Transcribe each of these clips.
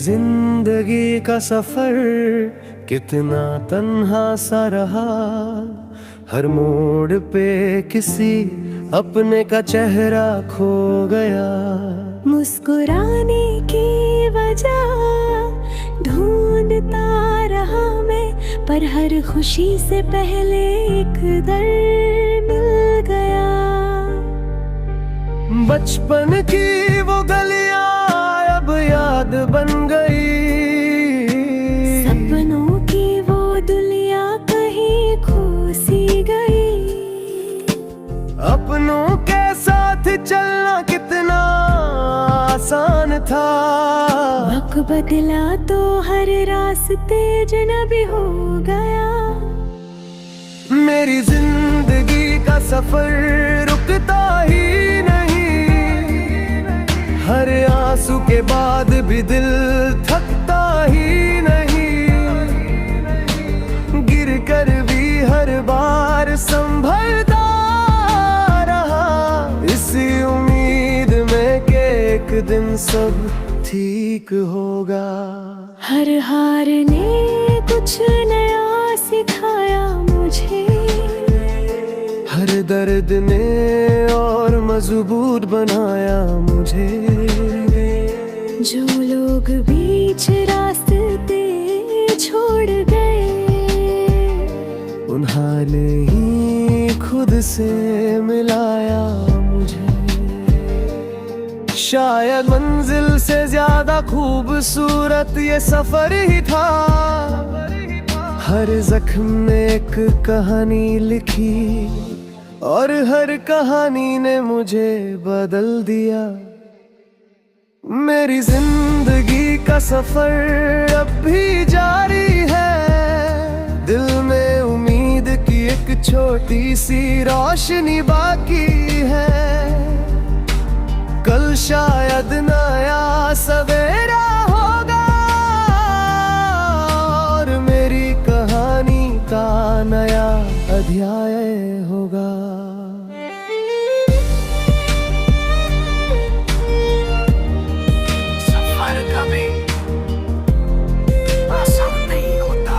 जिंदगी का सफर कितना तन्हा सा रहा, हर मोड़ पे किसी अपने का चेहरा खो गया। मुस्कुराने की वजह ढूंढता रहा मैं, पर हर खुशी से पहले एक दर्द मिल गया। बचपन की वो गलियां अब याद बन गई, सपनों की वो दुनिया कहीं खो सी गई। अपनों के साथ चलना कितना आसान था, वक्त बदला तो हर रास्ते अजनबी हो गया। मेरी जिंदगी का सफर रुकता ही नहीं, हर आंसू के बाद भी दिल थकता ही नहीं। गिर कर भी हर बार संभलता रहा, इसी उम्मीद में कि एक दिन सब ठीक होगा। हर हार ने कुछ नया सिखाया मुझे, हर दर्द ने और मजबूत बनाया मुझे। जो लोग बीच रास्ते छोड़ गए, उन्होंने ही खुद से मिलाया मुझे। शायद मंजिल से ज्यादा खूबसूरत ये सफर ही था, हर जख्म ने एक कहानी लिखी और हर कहानी ने मुझे बदल दिया। मेरी जिंदगी का सफर अब भी जारी है, दिल में उम्मीद की एक छोटी सी रोशनी बाकी है। कल शायद नया सवेरा होगा और मेरी कहानी का नया अध्याय होगा। सफर कभी आसान नहीं होता,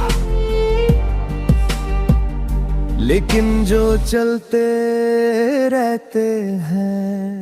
लेकिन जो चलते रहते हैं